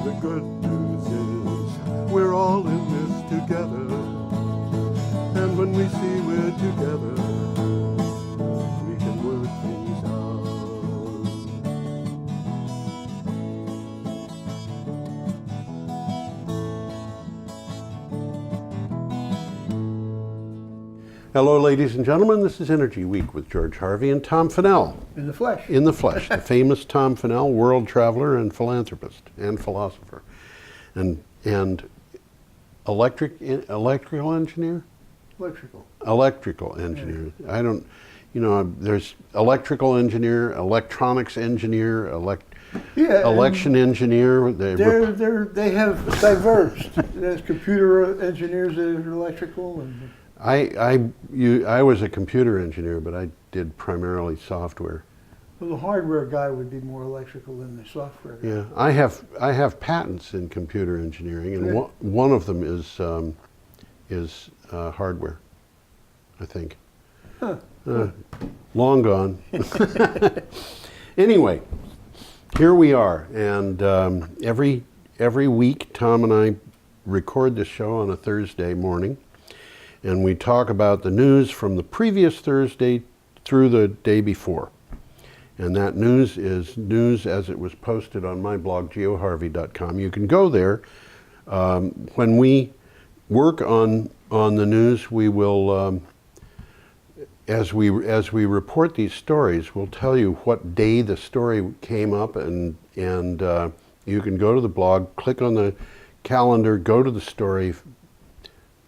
The good news is we're all in this together. And when we see we're together, we can work things out. Hello, ladies and gentlemen. This is Energy Week with George Harvey and Tom Fennell. In the flesh. In the flesh. The famous Tom Fennell, world traveler and philanthropist and philosopher. And electrical engineer? Electrical engineer. Yeah. I don't, there's electrical engineer, electronics engineer, election engineer. They have diverged. There's computer engineers that are electrical. And I was a computer engineer, but I did primarily software. Well, the hardware guy would be more electrical than the software guy. Yeah, I have patents in computer engineering, and one of them is hardware, I think. Huh. Long gone. Anyway, here we are, and every week Tom and I record the show on a Thursday morning, and we talk about the news from the previous Thursday through the day before. And that news is news as it was posted on my blog, geoharvey.com. You can go there. When we work on the news, we will, as we report these stories, we'll tell you what day the story came up, and you can go to the blog, click on the calendar, go to the story,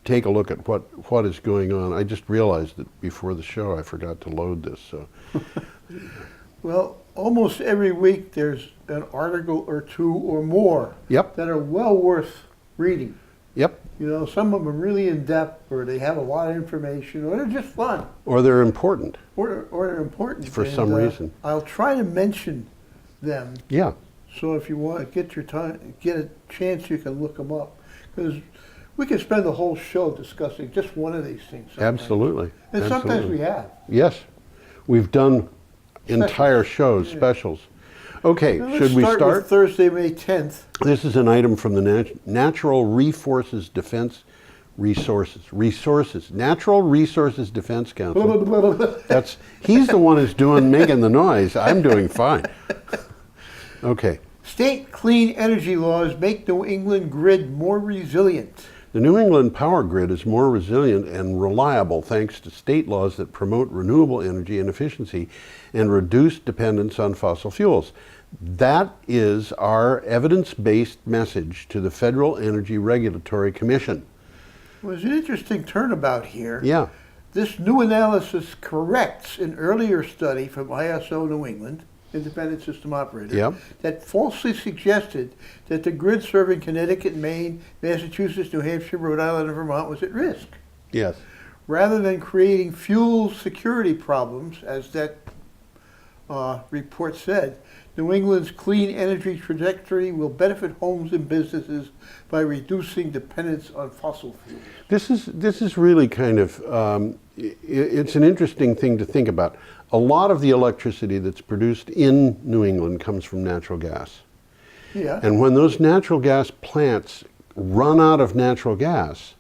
take a look at what is going on. I just realized that before the show I forgot to load this. So. Well, almost every week there's an article or two or more that are well worth reading. Yep. Some of them are really in depth, or they have a lot of information, or they're just fun. Or they're important. Or they're important. For some reason. I'll try to mention them. Yeah. So if you want to get a chance, you can look them up. Because we can spend the whole show discussing just one of these things. Sometimes. Absolutely. And sometimes we have. Yes. We've done entire shows, specials. Okay, should we start? With Thursday, May 10th. This is an item from the Natural Resources Defense Natural Resources Defense Council. He's the one who's making the noise. I'm doing fine. Okay. State clean energy laws make New England grid more resilient. The New England power grid is more resilient and reliable thanks to state laws that promote renewable energy and efficiency and reduce dependence on fossil fuels. That is our evidence-based message to the Federal Energy Regulatory Commission. Well, there's an interesting turnabout here. Yeah. This new analysis corrects an earlier study from ISO New England, Independent System Operator, that falsely suggested that the grid serving Connecticut, Maine, Massachusetts, New Hampshire, Rhode Island, and Vermont was at risk. Yes. Rather than creating fuel security problems, as that report said, New England's clean energy trajectory will benefit homes and businesses by reducing dependence on fossil fuels. This is really kind of, it's an interesting thing to think about. A lot of the electricity that's produced in New England comes from natural gas. Yeah. And when those natural gas plants run out of natural gas,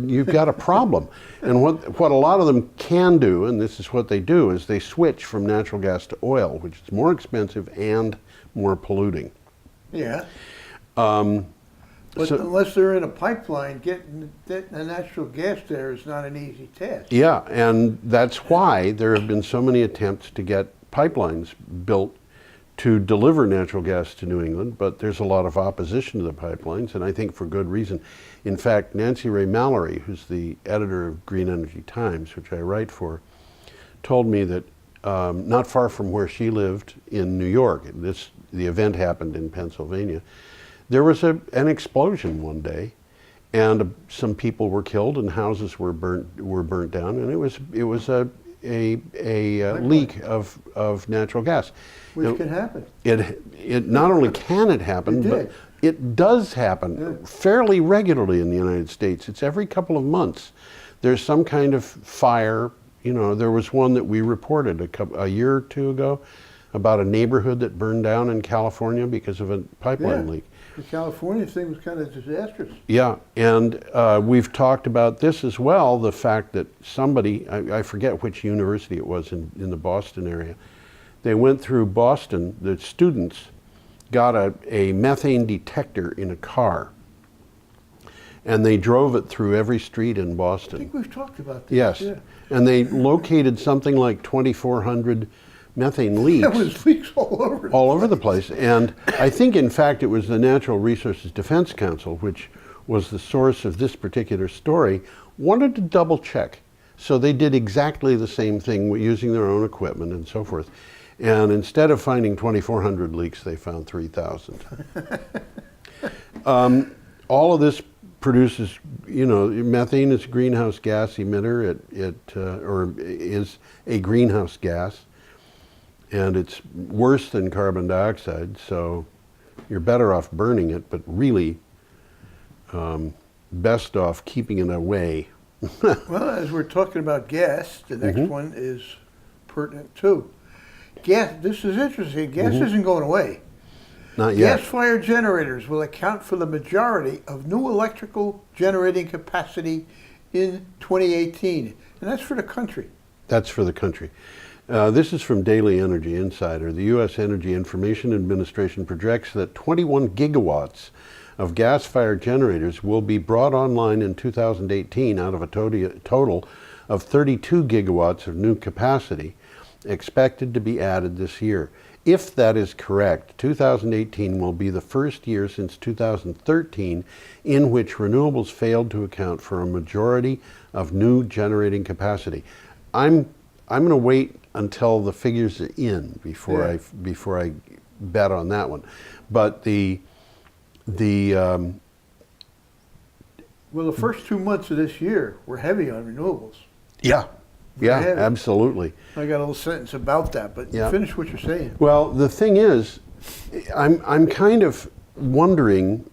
you've got a problem. And what a lot of them can do, and this is what they do, is they switch from natural gas to oil, which is more expensive and more polluting. Yeah. But unless they're in a pipeline, getting the natural gas there is not an easy task. Yeah, and that's why there have been so many attempts to get pipelines built to deliver natural gas to New England, but there's a lot of opposition to the pipelines, and I think for good reason. In fact, Nancy Ray Mallory, who's the editor of Green Energy Times, which I write for, told me that not far from where she lived in New York, the event happened in Pennsylvania, there was an explosion one day, and some people were killed and houses were burnt down, and it was a leak of natural gas. Which can happen. It not only can it happen, but it does happen fairly regularly in the United States. It's every couple of months. There's some kind of fire. There was one that we reported a year or two ago about a neighborhood that burned down in California because of a pipeline leak. The California thing was kind of disastrous. Yeah, and we've talked about this as well, the fact that somebody, I forget which university it was in the Boston area, they went through Boston, the students got a methane detector in a car, and they drove it through every street in Boston. I think we've talked about this. Yes, yeah. and they located something like 2,400 methane leaks. There was leaks all over. All over the place. And I think, in fact, it was the Natural Resources Defense Council, which was the source of this particular story, wanted to double check. So they did exactly the same thing using their own equipment and so forth. And instead of finding 2,400 leaks, they found 3,000. All of this produces, methane is a greenhouse gas emitter. Or is a greenhouse gas. And it's worse than carbon dioxide, so you're better off burning it, but really best off keeping it away. Well, as we're talking about gas, the next one is pertinent too. Gas, this is interesting. Gas isn't going away. Not yet. Gas-fired generators will account for the majority of new electrical generating capacity in 2018. And that's for the country. That's for the country. This is from Daily Energy Insider. The U.S. Energy Information Administration projects that 21 gigawatts of gas-fired generators will be brought online in 2018 out of a total of 32 gigawatts of new capacity expected to be added this year. If that is correct, 2018 will be the first year since 2013 in which renewables failed to account for a majority of new generating capacity. I'm going to wait until the figures are in before I bet on that one. But well, the first 2 months of this year were heavy on renewables. Yeah, heavy. Absolutely. I got a little sentence about that, but finish what you're saying. Well, the thing is, I'm kind of wondering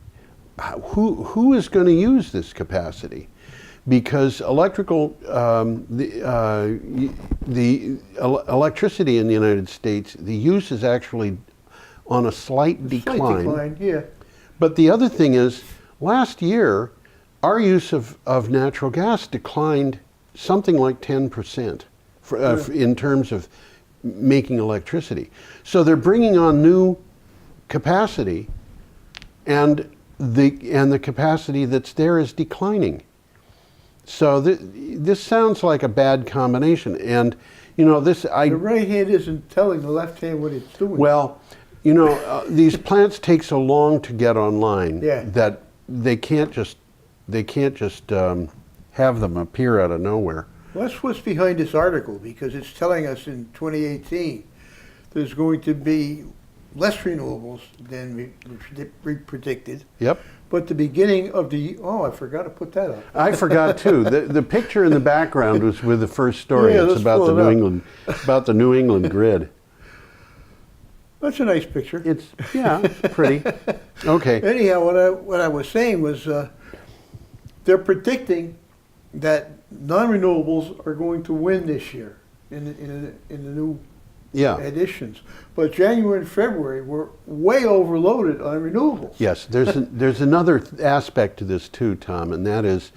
who is going to use this capacity, because electricity in the United States, the use is actually on a slight decline. Slight decline, yeah. But the other thing is, last year, our use of natural gas declined something like 10% in terms of making electricity. So they're bringing on new capacity, and the capacity that's there is declining. So this sounds like a bad combination, and the right hand isn't telling the left hand what it's doing. Well, these plants take so long to get online that they can't just have them appear out of nowhere. Well, that's what's behind this article, because it's telling us in 2018 there's going to be less renewables than we predicted. Yep. But the beginning of I forgot to put that up. I forgot too. The picture in the background was with the first story. Yeah, it's about the New England grid. That's a nice picture. It's pretty. Okay. Anyhow, what I was saying was they're predicting that non-renewables are going to win this year in the new additions. But January and February were way overloaded on renewables. Yes, there's another aspect to this too, Tom, and that is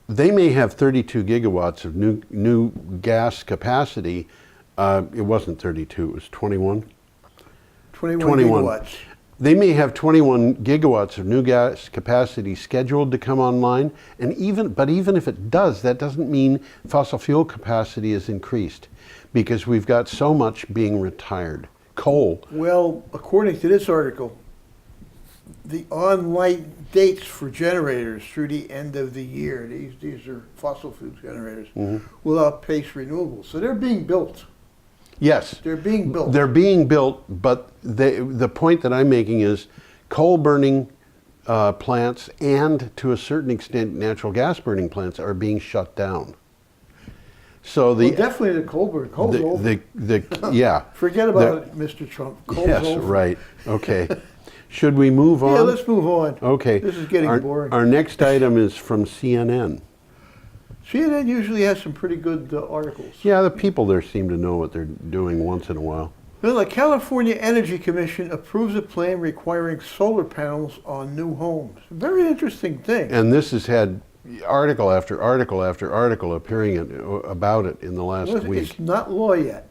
they may have 32 gigawatts of new gas capacity. It wasn't 32, it was 21. 21 gigawatts. They may have 21 gigawatts of new gas capacity scheduled to come online, but even if it does, that doesn't mean fossil fuel capacity is increased, because we've got so much being retired. Coal. Well, according to this article, the online dates for generators through the end of the year, these are fossil fuel generators, will outpace renewables. So they're being built. Yes. They're being built. They're being built, but the point that I'm making is coal burning plants and, to a certain extent, natural gas burning plants are being shut down. So definitely the coal burn. Coal's over. Forget about it, Mr. Trump. Coal's over. Yes, right. Okay. Should we move on? Yeah, let's move on. Okay. This is getting boring. Our next item is from CNN. CNN usually has some pretty good articles. Yeah, the people there seem to know what they're doing once in a while. Well, the California Energy Commission approves a plan requiring solar panels on new homes. Very interesting thing. And this has had article after article after article appearing about it in the last week. It's not law yet.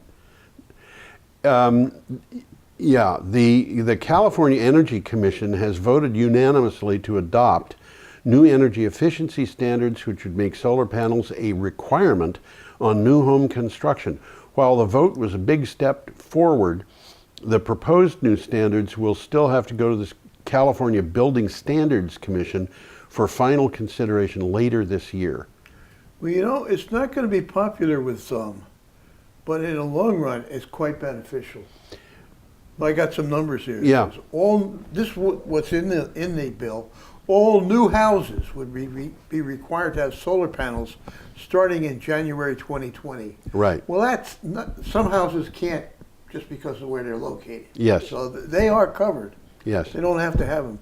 Yeah, the California Energy Commission has voted unanimously to adopt new energy efficiency standards which would make solar panels a requirement on new home construction. While the vote was a big step forward, the proposed new standards will still have to go to the California Building Standards Commission for final consideration later this year. Well, you know, it's not going to be popular with some, but in the long run, it's quite beneficial. I got some numbers here. Yeah. What's in the bill. All new houses would be required to have solar panels starting in January 2020. Right. Well, that's not, some houses can't just because of where they're located. Yes. So they are covered. Yes. They don't have to have them.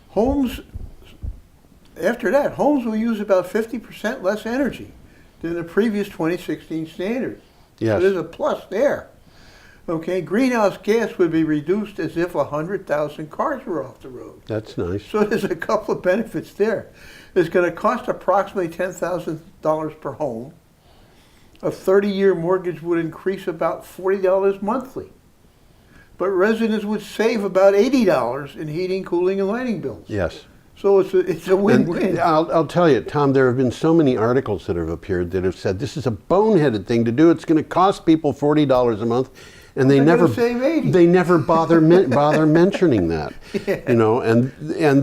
Homes, after that, homes will use about 50% less energy than the previous 2016 standards. Yes. So there's a plus there. Okay, greenhouse gas would be reduced as if 100,000 cars were off the road. That's nice. So there's a couple of benefits there. It's going to cost approximately $10,000 per home. A 30-year mortgage would increase about $40 monthly. But residents would save about $80 in heating, cooling, and lighting bills. Yes. So it's a win-win. I'll tell you, Tom, there have been so many articles that have appeared that have said this is a boneheaded thing to do. It's going to cost people $40 a month. And they never bother mentioning that. Yeah. You know, and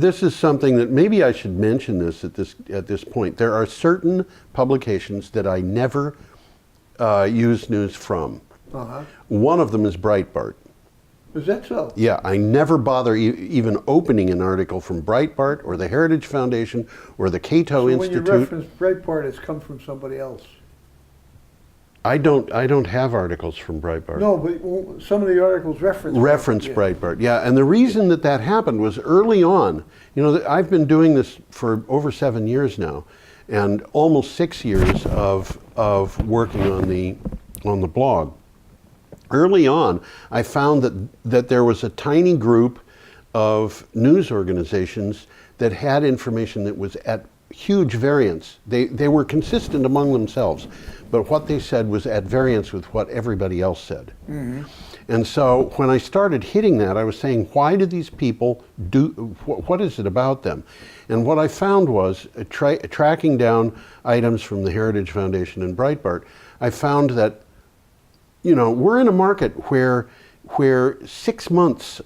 this is something that maybe I should mention this at this point. There are certain publications that I never use news from. Uh-huh. One of them is Breitbart. Is that so? Yeah, I never bother even opening an article from Breitbart or the Heritage Foundation or the Cato Institute. So when you reference Breitbart, it's come from somebody else. I don't have articles from Breitbart. No, but some of the articles reference Breitbart. Yeah, and the reason that happened was early on. You know, I've been doing this for over 7 years now, and almost 6 years of working on the blog. Early on, I found that there was a tiny group of news organizations that had information that was at huge variance. They were consistent among themselves, but what they said was at variance with what everybody else said. Mm-hmm. And so when I started hitting that, I was saying, why do these people do, what is it about them? And what I found was, tracking down items from the Heritage Foundation and Breitbart, I found that, you know, we're in a market where 6 months,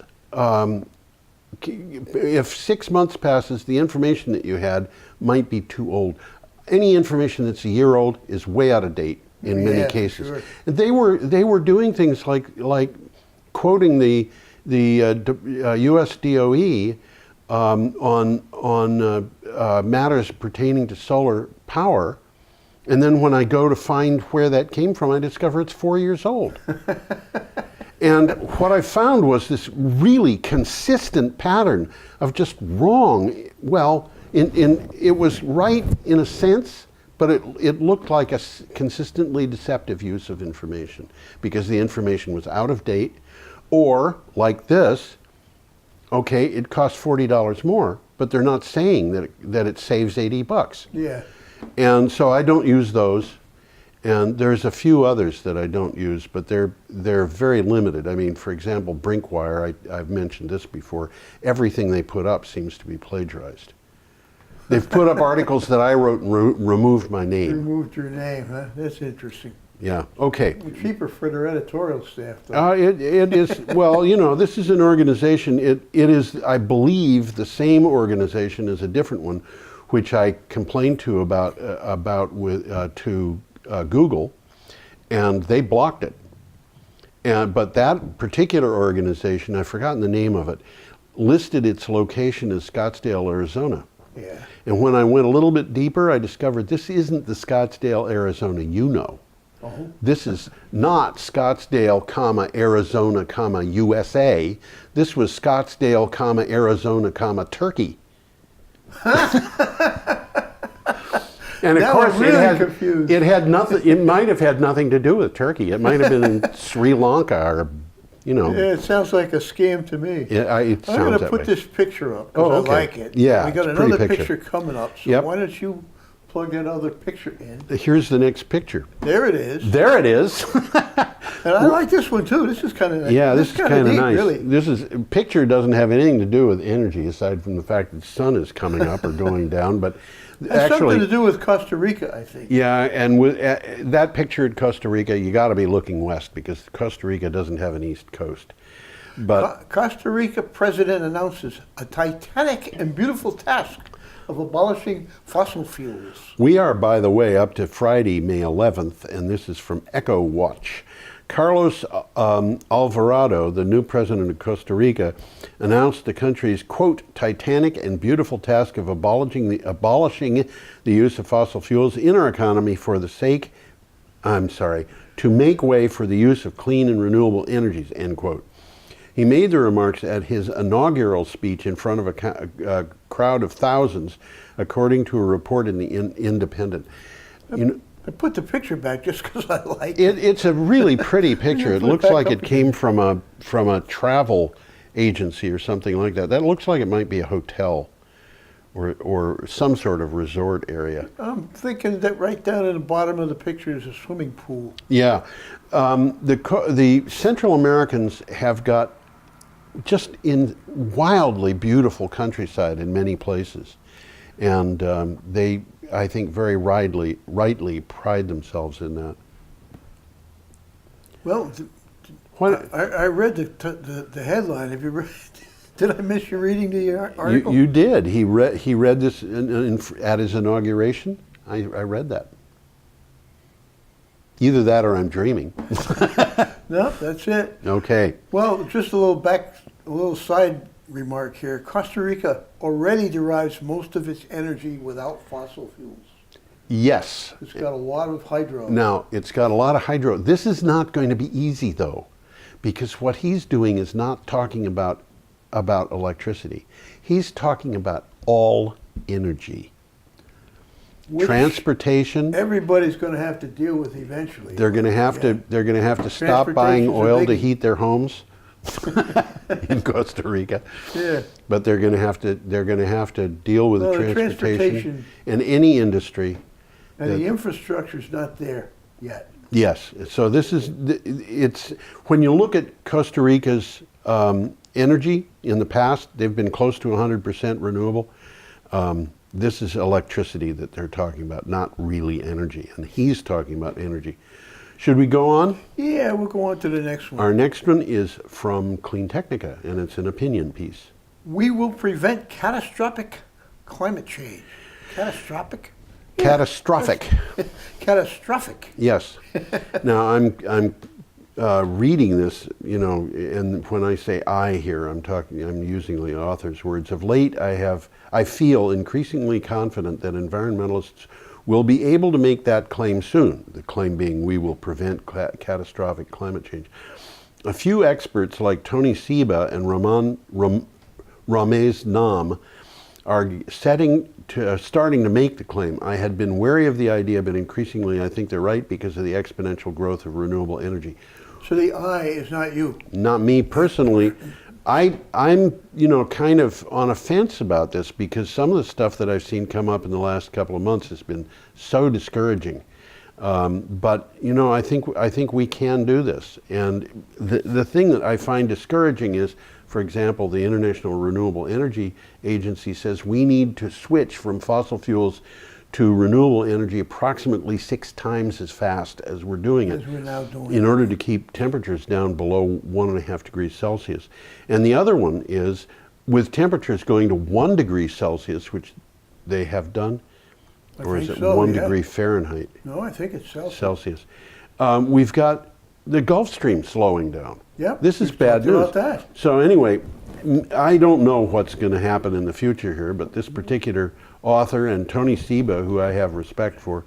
if 6 months passes, the information that you had might be too old. Any information that's a year old is way out of date in many cases. Sure. And they were doing things like quoting the U.S. DOE on matters pertaining to solar power. And then when I go to find where that came from, I discover it's 4 years old. And what I found was this really consistent pattern of just wrong. Well, it was right in a sense, but it looked like a consistently deceptive use of information because the information was out of date, or like this, okay, it costs $40 more, but they're not saying that it saves $80. Yeah. And so I don't use those. And there's a few others that I don't use, but they're very limited. I mean, for example, Brinkwire, I've mentioned this before, everything they put up seems to be plagiarized. They've put up articles that I wrote and removed my name. Removed your name, huh? That's interesting. Yeah, okay. It's cheaper for their editorial staff, though. It is, well, you know, this is an organization, it is, I believe, the same organization as a different one, which I complained to Google, and they blocked it. But that particular organization, I've forgotten the name of it, listed its location as Scottsdale, Arizona. Yeah. And when I went a little bit deeper, I discovered this isn't the Scottsdale, Arizona you know. Uh-huh. This is not Scottsdale, Arizona, USA. This was Scottsdale, Arizona, Turkey. And of course, it had nothing. It might have had nothing to do with Turkey. It might have been in Sri Lanka or you know. Yeah, it sounds like a scam to me. Yeah, it I'm sounds going to that put way. this picture up because Oh, okay. I like it. Yeah, We got it's a pretty another picture. coming up. So Yep. why don't you plug that other picture in? Here's the next picture. There it is. There it is. And I like this one too. This is kind of nice. Yeah, this is kind of neat, nice. Really. Picture doesn't have anything to do with energy aside from the fact that the sun is coming up or going down, but Has actually, something to do with Costa Rica, I think. yeah, and with that picture at Costa Rica, you got to be looking west because Costa Rica doesn't have an east coast. But Costa Rica president announces a titanic and beautiful task of abolishing fossil fuels. we are, by the way, up to Friday, May 11th, and this is from Echo Watch. Carlos Alvarado, the new president of Costa Rica, announced the country's, quote, titanic and beautiful task of abolishing the use of fossil fuels in our economy to make way for the use of clean and renewable energies, end quote. He made the remarks at his inaugural speech in front of a crowd of thousands, according to a report in the Independent. I put the picture back just because I like it. It's a really pretty picture. It looks like it came from a travel agency or something like that. That looks like it might be a hotel or some sort of resort area. I'm thinking that right down at the bottom of the picture is a swimming pool. Yeah. The Central Americans have got just in wildly beautiful countryside in many places. And they, I think, very rightly pride themselves in that. Well, I read the headline. Have you read? Did I miss you reading the article? You did. He read this at his inauguration. I read that. Either that or I'm dreaming. No, that's it. Okay. Well, just a little side remark here. Costa Rica already derives most of its energy without fossil fuels. Yes. It's got a lot of hydro. Now, it's got a lot of hydro. This is not going to be easy, though, because what he's doing is not talking about electricity. He's talking about all energy. Which transportation. Everybody's going to have to deal with eventually. They're going to have to. They're going to have to stop buying oil to heat their homes in Costa Rica. Yeah. But they're going to have to. They're going to have to deal with the transportation in any industry. And the infrastructure's not there yet. Yes. So this is. It's when you look at Costa Rica's energy in the past, they've been close to 100% renewable. This is electricity that they're talking about, not really energy. And he's talking about energy. Should we go on? Yeah, we'll go on to the next one. Our next one is from Clean Technica, and it's an opinion piece. We will prevent catastrophic climate change. Catastrophic? Catastrophic. Catastrophic. Yes. Now, I'm reading this, and when I say I here, I'm using the author's words. Of late, I feel increasingly confident that environmentalists will be able to make that claim soon, the claim being we will prevent catastrophic climate change. A few experts like Tony Seba and Ramez Nam are starting to make the claim. I had been wary of the idea, but increasingly I think they're right because of the exponential growth of renewable energy. So the I is not you. Not me personally. I'm kind of on a fence about this because some of the stuff that I've seen come up in the last couple of months has been so discouraging. But I think we can do this. And the thing that I find discouraging is, for example, the International Renewable Energy Agency says we need to switch from fossil fuels to renewable energy approximately 6 times as fast as we're doing it, in order to keep temperatures down below 1.5 degrees Celsius. And the other one is, with temperatures going to 1 degree Celsius, which they have done, or is it 1 degree Fahrenheit? No, I think it's Celsius. We've got the Gulf Stream slowing down. Yep, this is bad news. So anyway, I don't know what's going to happen in the future here, but this particular author and Tony Seba, who I have respect for,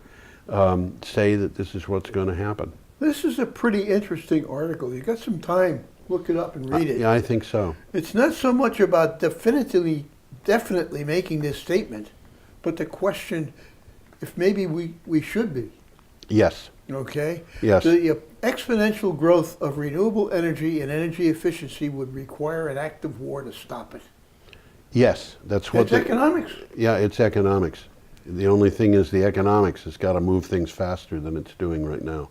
say that this is what's going to happen. This is a pretty interesting article. You got some time, look it up and read it. Yeah, I think so. It's not so much about definitely making this statement, but the question if maybe we should be. Yes. Okay? Yes. The exponential growth of renewable energy and energy efficiency would require an active war to stop it. Yes, that's what. It's economics. Yeah, it's economics. The only thing is the economics has got to move things faster than it's doing right now.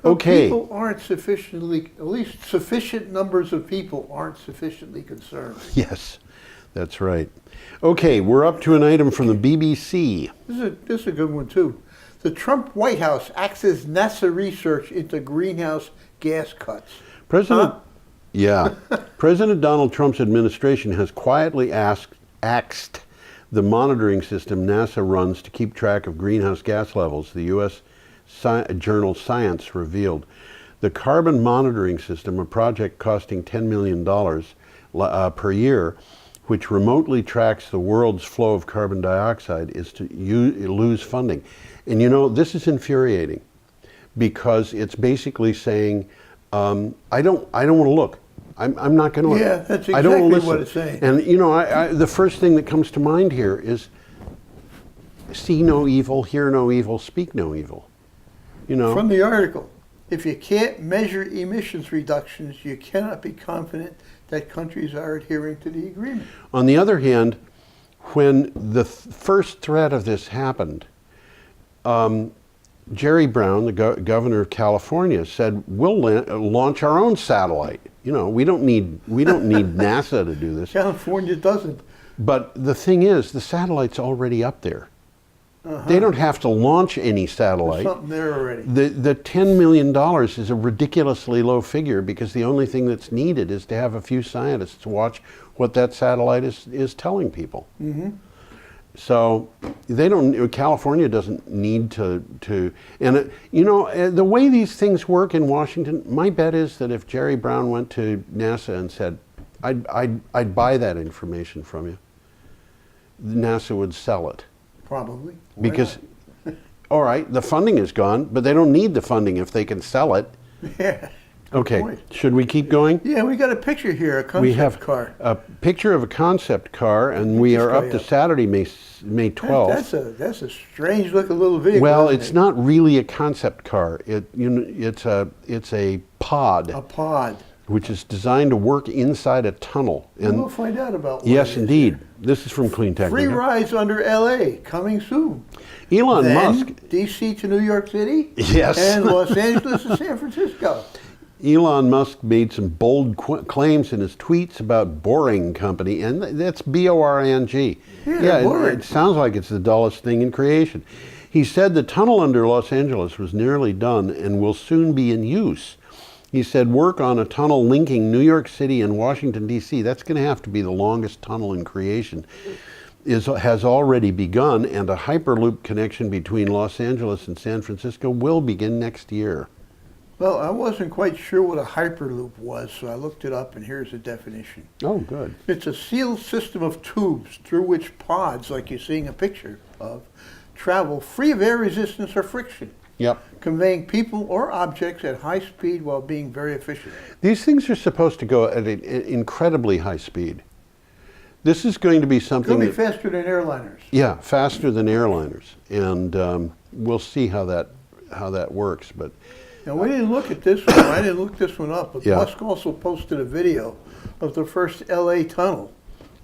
Okay. People aren't sufficiently, at least sufficient numbers of people aren't sufficiently concerned. Yes, that's right. Okay, we're up to an item from the BBC. This is a good one too. The Trump White House axes NASA research into greenhouse gas cuts. President Donald Trump's administration has quietly axed the monitoring system NASA runs to keep track of greenhouse gas levels, the U.S. journal Science revealed. The carbon monitoring system, a project costing $10 million per year, which remotely tracks the world's flow of carbon dioxide, is to lose funding. And you know, this is infuriating because it's basically saying, I don't want to look. I'm not going to. Yeah, that's I don't exactly listen. what it's saying. And you know, the first thing that comes to mind here is see no evil, hear no evil, speak no evil. You know. From the article, if you can't measure emissions reductions, you cannot be confident that countries are adhering to the agreement. On the other hand, when the first threat of this happened, Jerry Brown, the governor of California, said, "We'll launch our own satellite. You know, we don't need NASA to do this." California doesn't. But the thing is, the satellite's already up there. They don't have to launch any satellite. There's something there already. The $10 million is a ridiculously low figure because the only thing that's needed is to have a few scientists watch what that satellite is telling people. Mm-hmm. So they don't. California doesn't need to. And you know, the way these things work in Washington, my bet is that if Jerry Brown went to NASA and said, "I'd buy that information from you," NASA would sell it. Probably. Because, all right, the funding is gone, but they don't need the funding if they can sell it. Yeah. Okay, point. Should we keep going? Yeah, we got a picture here, a concept We have car. a picture of a concept car, and we are up to Saturday, May 12th. That's a strange looking little vehicle. Well, it's not really a concept car. It's a pod. A pod. Which is designed to work inside a tunnel. And we'll find out about what yes, it is indeed. here. This is from Clean Tech. Free rides under LA coming soon. Elon Musk. DC to New York City. Yes. And Los Angeles to San Francisco. Elon Musk made some bold claims in his tweets about Boring Company, and that's B-O-R-I-N-G. Yeah, it sounds like it's the dullest thing in creation. He said the tunnel under Los Angeles was nearly done and will soon be in use. He said work on a tunnel linking New York City and Washington, D.C., that's going to have to be the longest tunnel in creation, has already begun, and a Hyperloop connection between Los Angeles and San Francisco will begin next year. Well, I wasn't quite sure what a Hyperloop was, so I looked it up, and here's the definition. Oh, good. It's a sealed system of tubes through which pods, like you're seeing a picture of, travel free of air resistance or friction. Yep. Conveying people or objects at high speed while being very efficient. These things are supposed to go at an incredibly high speed. This is going to be something It's going to be faster than airliners. Yeah, faster than airliners, and we'll see how that works. But now we didn't look at this one. I didn't look this one up. But yeah. Musk also posted a video of the first LA tunnel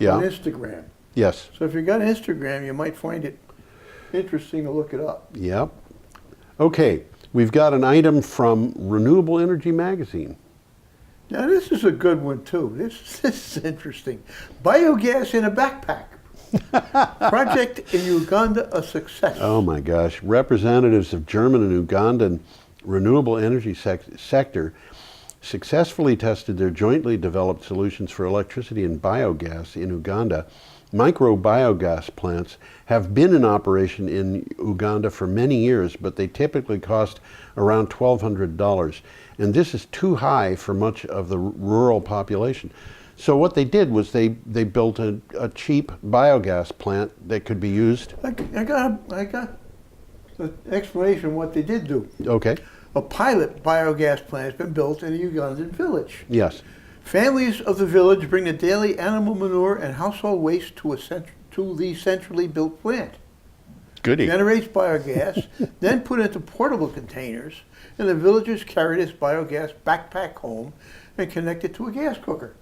on Instagram. Yes. So if you got Instagram, you might find it interesting to look it up. Yep. Okay, we've got an item from Renewable Energy Magazine. Now this is a good one too. This is interesting. Biogas in a backpack. Project in Uganda a success. Oh my gosh. Representatives of German and Ugandan renewable energy sector successfully tested their jointly developed solutions for electricity and biogas in Uganda. Micro-biogas plants have been in operation in Uganda for many years, but they typically cost around $1,200. And this is too high for much of the rural population. So what they did was they built a cheap biogas plant that could be used. I got an explanation of what they did do. Okay. A pilot biogas plant has been built in a Ugandan village. Yes. Families of the village bring the daily animal manure and household waste to the centrally built plant. Goody. generates biogas, then put into portable containers, and the villagers carry this biogas backpack home and connect it to a gas cooker.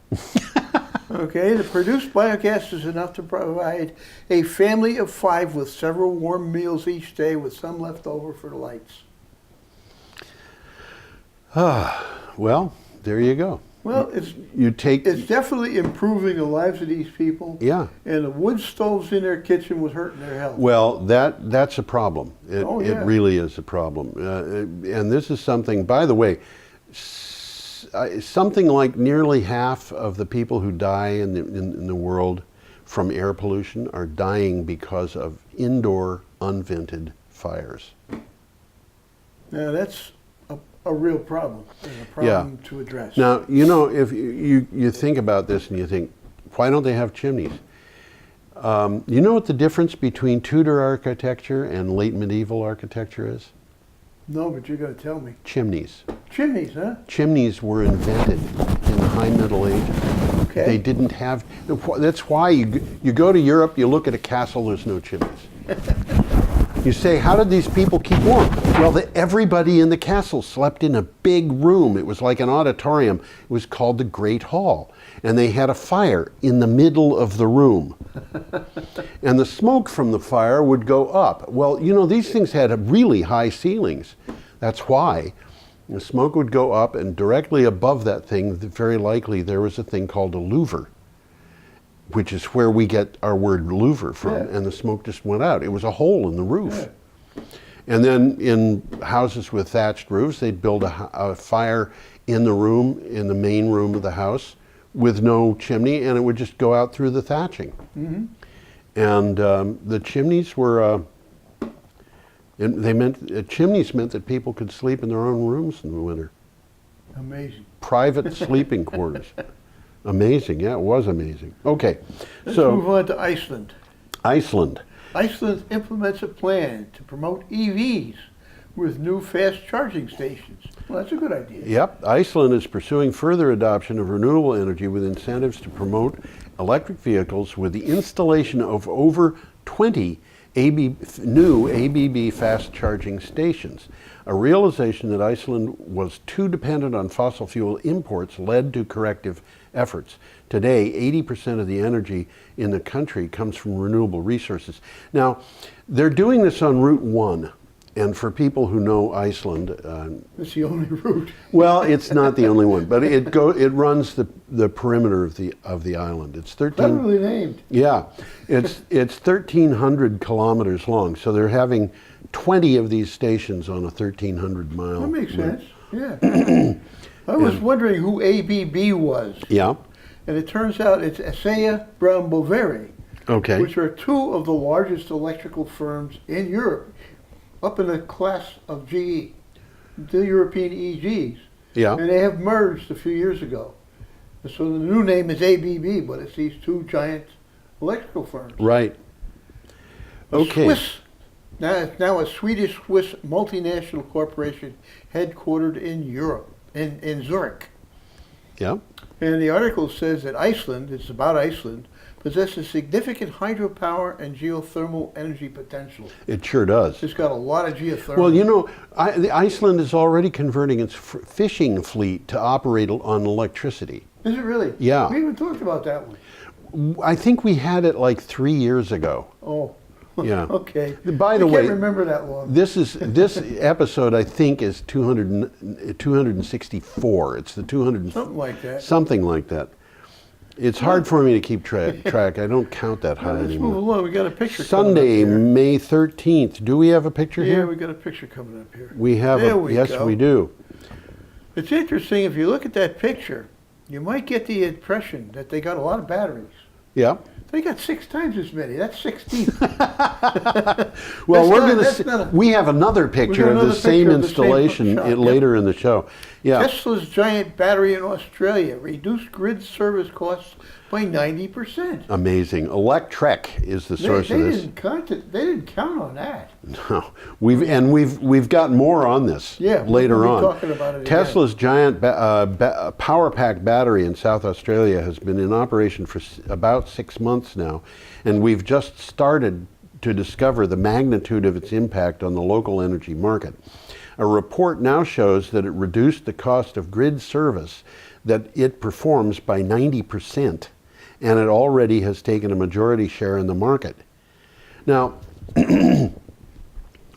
Okay, the produced biogas is enough to provide a family of 5 with several warm meals each day, with some left over for the lights. Well, there you go. Well, it's definitely improving the lives of these people. Yeah. And the wood stoves in their kitchen was hurting their health. Well, that's a problem. It really is a problem. And this is something, by the way, something like nearly half of the people who die in the world from air pollution are dying because of indoor unvented fires. Now that's a real problem, and a problem to address. Now, you know, if you think about this and you think, why don't they have chimneys? You know what the difference between Tudor architecture and late medieval architecture is? No, but you're going to tell me. Chimneys. Chimneys, huh? Chimneys were invented in the High Middle Ages. Okay. They didn't have, that's why you go to Europe, you look at a castle, there's no chimneys. You say, how did these people keep warm? Well, everybody in the castle slept in a big room. It was like an auditorium. It was called the Great Hall. And they had a fire in the middle of the room. And the smoke from the fire would go up. Well, you know, these things had really high ceilings. That's why. The smoke would go up, and directly above that thing, very likely, there was a thing called a louver, which is where we get our word louver from, and the smoke just went out. It was a hole in the roof. Yeah. And then in houses with thatched roofs, they'd build a fire in the room, in the main room of the house, with no chimney, and it would just go out through the thatching. Mm-hmm. And the chimneys were, chimneys meant that people could sleep in their own rooms in the winter. Amazing. Private sleeping quarters. Amazing, yeah, it was amazing. Okay, let's move on to Iceland. Iceland implements a plan to promote EVs with new fast charging stations. Well, that's a good idea. Yep, Iceland is pursuing further adoption of renewable energy with incentives to promote electric vehicles with the installation of over 20 new ABB fast charging stations. A realization that Iceland was too dependent on fossil fuel imports led to corrective efforts. Today, 80% of the energy in the country comes from renewable resources. Now, they're doing this on Route 1. And for people who know Iceland, it's the only route. Well, it's not the only one, but it runs the perimeter of the island. It's 13. Cleverly named. Yeah, it's 1,300 kilometers long. So they're having 20 of these stations on a 1,300 mile. That makes sense. Yeah. I was wondering who ABB was. Yeah. And it turns out it's Asea Brown Boveri. Okay. Which are 2 of the largest electrical firms in Europe, up in the class of GE, the European EGs. Yeah. And they have merged a few years ago. So the new name is ABB, but it's these 2 giant electrical firms. Right. Okay. Now a Swedish-Swiss multinational corporation headquartered in Europe, in Zurich. Yeah. And the article says that Iceland, it's about Iceland, possesses significant hydropower and geothermal energy potential. It sure does. It's got a lot of geothermal. Well, you know, Iceland is already converting its fishing fleet to operate on electricity. Is it really? Yeah. We haven't talked about that one. I think we had it like 3 years ago. Oh. Yeah. Okay. By the way, I can't remember that long. This episode, I think, is 264. It's the 200. Something like that. Something like that. It's hard for me to keep track. I don't count that high Let's anymore. move along. We got a picture. Sunday, May 13th. Do we have a picture here? Yeah, we got a picture coming up here. We have. Yes, we do. It's interesting. If you look at that picture, you might get the impression that they got a lot of batteries. Yeah. They got 6 times as many. That's 16. Well, we have another picture of the same installation later in the show. Yeah. Tesla's giant battery in Australia reduced grid service costs by 90%. Amazing. Electrek is the source of this. They didn't count on that. No, we've got more on this. Yeah, later on. Talking about it Tesla's giant power pack battery in South Australia has been in operation for about 6 months now, and we've just started to discover the magnitude of its impact on the local energy market. A report now shows that it reduced the cost of grid service that it performs by 90%, and it already has taken a majority share in the market. Now,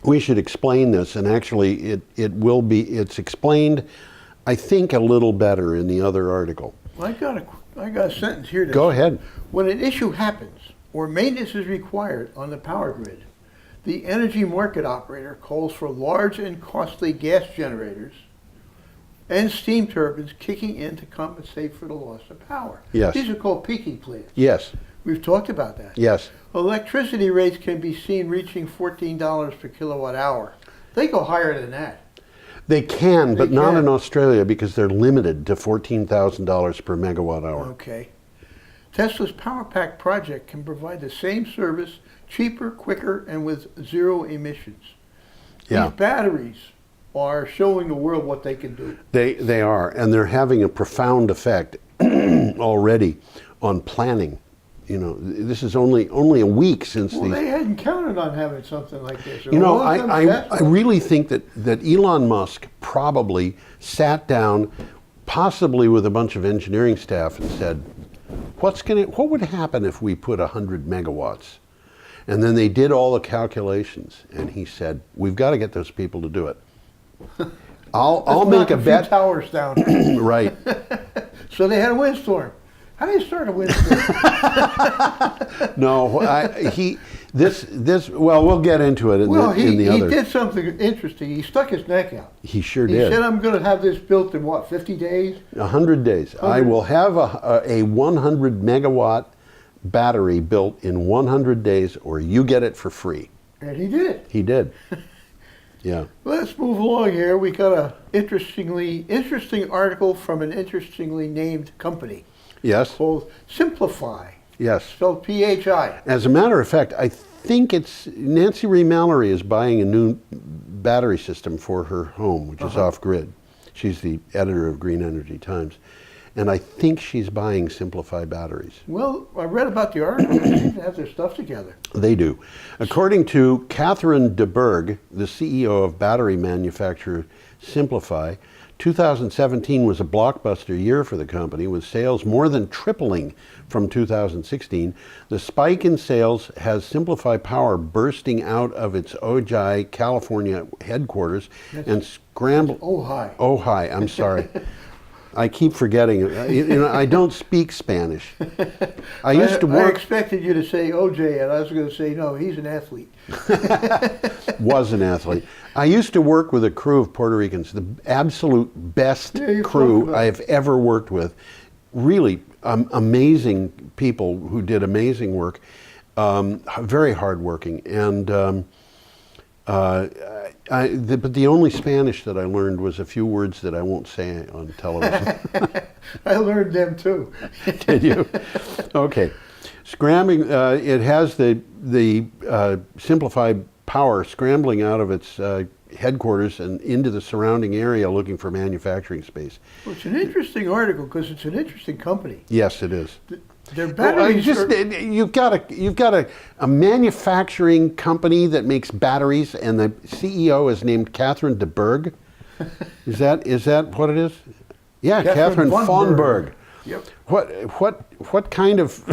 we should explain this, and actually it's explained, I think, a little better in the other article. I got a sentence here. Go ahead. When an issue happens or maintenance is required on the power grid, the energy market operator calls for large and costly gas generators and steam turbines kicking in to compensate for the loss of power. Yes. These are called peaking plants. Yes. We've talked about that. Yes. Electricity rates can be seen reaching $14 per kilowatt hour. They go higher than that. They can, but not in Australia because they're limited to $14,000 per megawatt hour. Okay. Tesla's PowerPack project can provide the same service cheaper, quicker, and with zero emissions. Yeah. These batteries are showing the world what they can do. They are, and they're having a profound effect already on planning. You know, this is only a week since these. They hadn't counted on having something like this. You know, I really think that Elon Musk probably sat down, possibly with a bunch of engineering staff, and said, what would happen if we put 100 megawatts? And then they did all the calculations, and he said, we've got to get those people to do it. I'll make a bet. Towers down. Right. So they had a windstorm. How do you start a windstorm? No, well, we'll get into it in the other. He did something interesting. He stuck his neck out. He sure did. He said, I'm going to have this built in, 50 days? 100 days. 100. I will have a 100 megawatt battery built in 100 days, or you get it for free. And he did it. He did. Yeah. Let's move along here. We got a interesting article from an interestingly named company. Yes. Called SimpliPhi. Yes. Spelled P-H-I. As a matter of fact, I think it's Nancy Ree Mallory is buying a new battery system for her home, which is off-grid. She's the editor of Green Energy Times. And I think she's buying SimpliPhi batteries. Well, I read about the article. They seem to have their stuff together. They do. According to Catherine DeBerg, the CEO of battery manufacturer SimpliPhi, 2017 was a blockbuster year for the company, with sales more than tripling from 2016. The spike in sales has SimpliPhi Power bursting out of its Ojai, California headquarters and scrambled. Ojai, I'm sorry. I keep forgetting. You know, I don't speak Spanish. I used to work. I expected you to say OJ, and I was going to say, no, he's an athlete. Was an athlete. I used to work with a crew of Puerto Ricans, the absolute best crew I have ever worked with. Really amazing people who did amazing work, very hardworking, and. But the only Spanish that I learned was a few words that I won't say on television. I learned them too. Did you? Okay. Scrambling, it has the SimpliPhi Power scrambling out of its headquarters and into the surrounding area looking for manufacturing space. Well, it's an interesting article because it's an interesting company. Yes, it is. Their batteries you've got a manufacturing company that makes batteries, and the CEO is named Catherine DeBerg. Is that what it is? Yeah, Catherine von Berg. Yep. What kind of?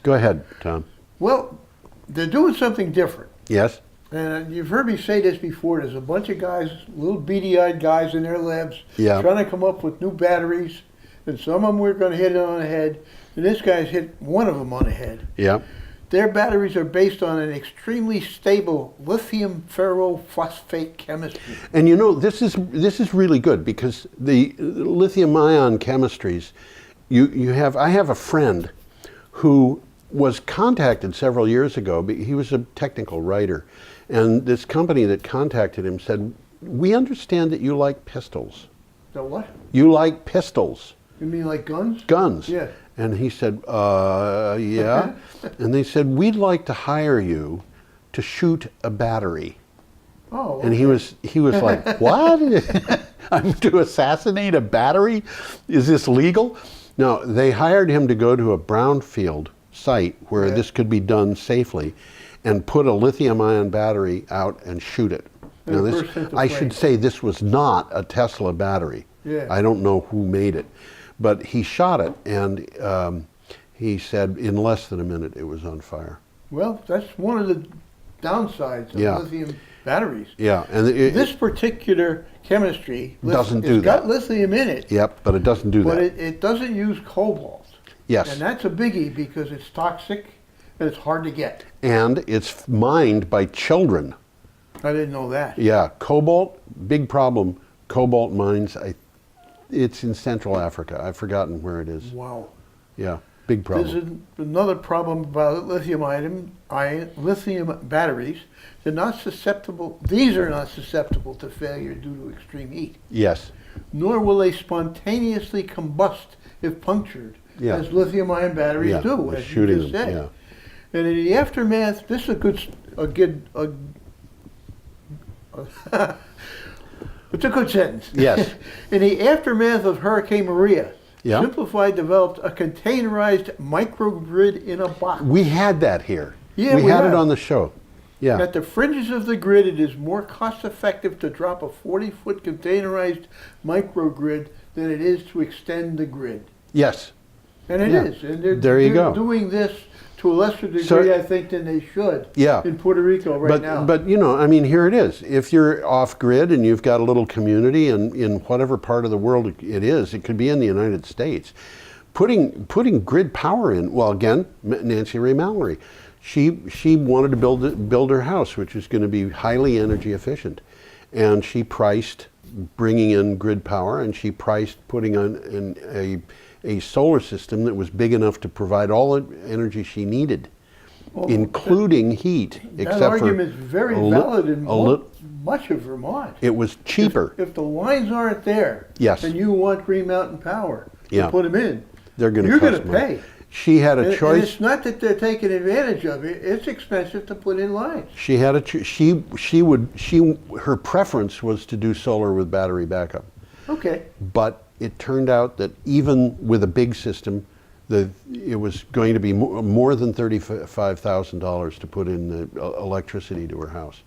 Go ahead, Tom. Well, they're doing something different. Yes. And you've heard me say this before. There's a bunch of guys, little beady-eyed guys in their labs, trying to come up with new batteries. And some of them we're going to hit it on the head. And this guy's hit one of them on the head. Yeah. Their batteries are based on an extremely stable lithium ferrophosphate chemistry. And you know, this is really good because the lithium-ion chemistries, I have a friend who was contacted several years ago. He was a technical writer, and this company that contacted him said, "We understand that you like pistols." So what? You like pistols. You mean like guns? Guns. Yeah. And he said, yeah. And they said, we'd like to hire you to shoot a battery. Oh. Okay. And he was like, what? I'm to assassinate a battery? Is this legal? No, they hired him to go to a brownfield site where this could be done safely and put a lithium-ion battery out and shoot it. Now I should say this was not a Tesla battery. Yeah. I don't know who made it, but he shot it, and he said in less than a minute it was on fire. Well, that's one of the downsides of lithium batteries. Yeah, and this particular chemistry doesn't do that. It's got lithium in it. Yep, but it doesn't do that. But it doesn't use cobalt. Yes. And that's a biggie because it's toxic and it's hard to get. And it's mined by children. I didn't know that. Yeah, cobalt, big problem. Cobalt mines, it's in Central Africa. I've forgotten where it is. Wow. Yeah, big problem. There's another problem about lithium batteries. They're not susceptible. These are not susceptible to failure due to extreme heat. Yes. Nor will they spontaneously combust if punctured, as lithium-ion batteries do, as you just said. Yeah. And in the aftermath, this is it's a good sentence. Yes. In the aftermath of Hurricane Maria, Yeah. SimpliPhi developed a containerized microgrid in a box. We had that here. Yeah, we had have. it on the show. Yeah. At the fringes of the grid, it is more cost-effective to drop a 40-foot containerized microgrid than it is to extend the grid. Yes. And it is. And they're doing this to a lesser degree, I think, than they should in Puerto Rico now. But, you know, I mean, here it is. If you're off-grid and you've got a little community in whatever part of the world it is, it could be in the United States, putting grid power in, well, again, Nancy Ray Mallory, she wanted to build her house, which is going to be highly energy efficient. And she priced bringing in grid power, and she priced putting on a solar system that was big enough to provide all the energy she needed, including heat. That argument is very valid in much of Vermont. It was cheaper. If the lines aren't there, and you want Green Mountain Power to put them in, you're going to pay. She had a choice. And it's not that they're taking advantage of it. It's expensive to put in lines. She had her preference was to do solar with battery backup. Okay. But it turned out that even with a big system, it was going to be more than $35,000 to put in the electricity to her house.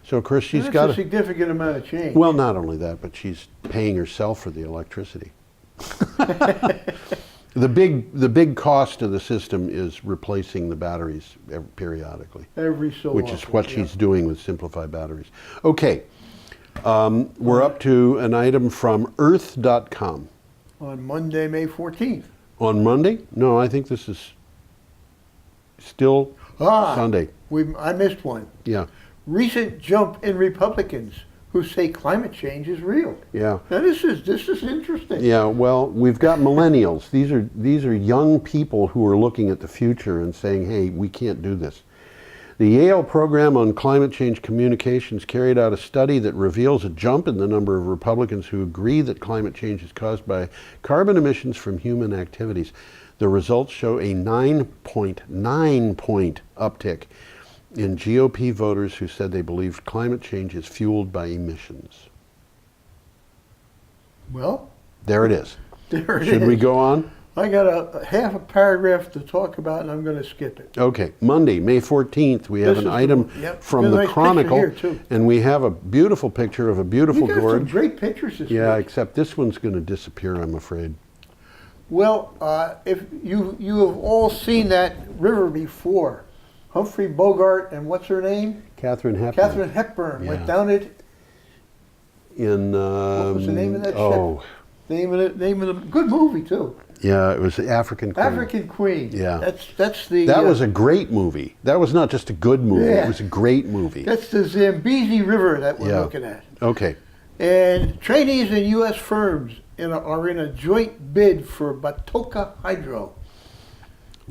So of course she's got a significant amount of change. Well, not only that, but she's paying herself for the electricity. The big cost of the system is replacing the batteries periodically. Every so which is what she's doing with SimpliPhi batteries. Okay, we're up to an item from Earth.com. On Monday, May 14th. On Monday? No, I think this is still Sunday. I missed one. Yeah. Recent jump in Republicans who say climate change is real. Yeah. Now this is interesting. Yeah, well, we've got millennials. These are young people who are looking at the future and saying, hey, we can't do this. The Yale program on climate change communications carried out a study that reveals a jump in the number of Republicans who agree that climate change is caused by carbon emissions from human activities. The results show a 9.9 point uptick in GOP voters who said they believed climate change is fueled by emissions. Well, there it is. There it is. Should we go on? I got a half a paragraph to talk about, and I'm going to skip it. Okay, Monday, May 14th, we have an item from the Chronicle, and we have a beautiful picture of a beautiful gorge. You got some great pictures this week. Except this one's going to disappear, I'm afraid. Well, if you have all seen that river before, Humphrey Bogart and what's her name? Katharine Hepburn. Katharine Hepburn went down it. In what was the name of that ship? Name of the good movie too. Yeah, it was African Queen. African Queen. Yeah, that's the. That was a great movie. That was not just a good movie. Yeah. It was a great movie. That's the Zambezi River that we're looking at. Okay. And trainees in U.S. firms are in a joint bid for Batoka Hydro.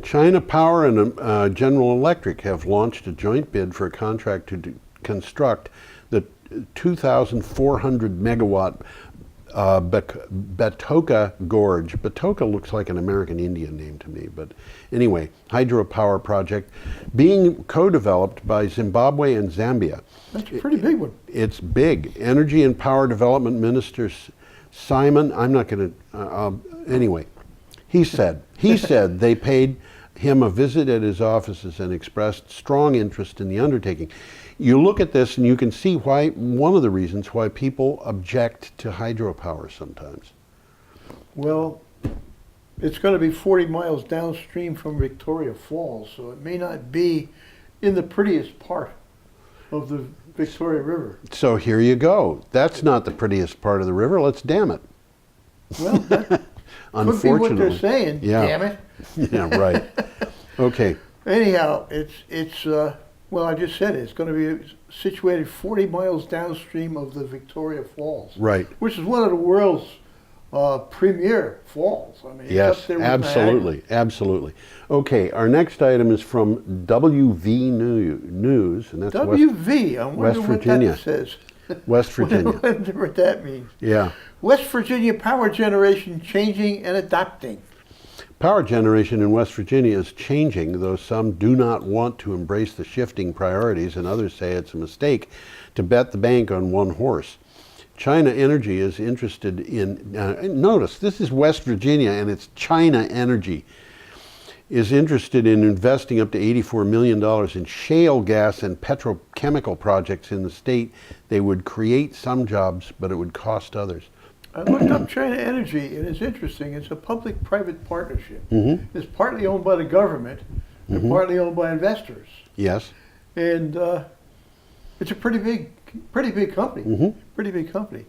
China Power and General Electric have launched a joint bid for a contract to construct the 2,400 megawatt Batoka Gorge. Batoka looks like an American Indian name to me, but anyway, hydropower project being co-developed by Zimbabwe and Zambia. That's a pretty big one. It's big. Energy and Power Development Minister Simon, I'm not going to, anyway, he said they paid him a visit at his offices and expressed strong interest in the undertaking. You look at this and you can see why, one of the reasons why people object to hydropower sometimes. Well, it's going to be 40 miles downstream from Victoria Falls, so it may not be in the prettiest part of the Victoria River. So here you go. That's not the prettiest part of the river. Let's dam it. Well, that could be what they're saying. Yeah. Damn it. Yeah, right. Okay. Anyhow, it's well, I just said it. It's going to be situated 40 miles downstream of the Victoria Falls. Right. Which is one of the world's premier falls. I mean, Yes, it's up there with absolutely, Niagara. absolutely. Okay, our next item is from WV News, and that's WV. I wonder West what Virginia. that says. West Virginia. I wonder what that means. Yeah. West Virginia power generation changing and adapting. Power generation in West Virginia is changing, though some do not want to embrace the shifting priorities, and others say it's a mistake to bet the bank on one horse. China Energy is interested in, notice, this is West Virginia and it's China Energy, is interested in investing up to $84 million in shale gas and petrochemical projects in the state. They would create some jobs, but it would cost others. I looked up China Energy, and it's interesting. It's a public-private partnership. Mm-hmm. It's partly owned by the government and partly owned by investors. Yes. And it's a pretty big company. Mm-hmm. Pretty big company.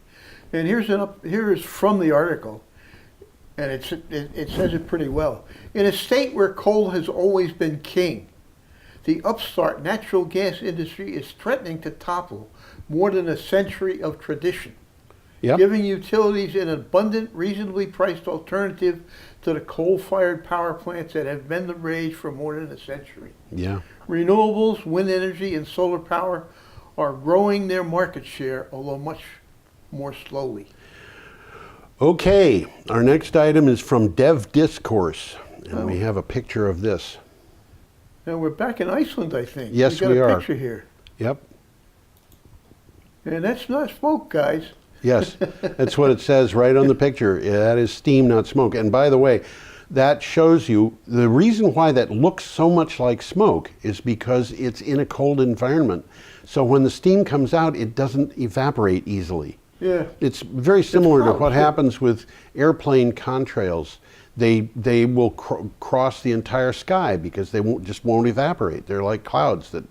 And here is from the article, and it says it pretty well. In a state where coal has always been king, the upstart natural gas industry is threatening to topple more than a century of tradition, Yep. giving utilities an abundant, reasonably priced alternative to the coal-fired power plants that have been the rage for more than a century. Yeah. Renewables, wind energy, and solar power are growing their market share, although much more slowly. Okay, our next item is from Dev Discourse, and we have a picture of this. Now we're back in Iceland, I think. Yes, we we got a are. picture here. Yep. And that's not smoke, guys. Yes, that's what it says right on the picture. That is steam, not smoke. And by the way, that shows you the reason why that looks so much like smoke is because it's in a cold environment. So when the steam comes out, it doesn't evaporate easily. Yeah. It's very similar to what yeah. happens with airplane contrails. They will cross the entire sky because they just won't evaporate. They're like clouds that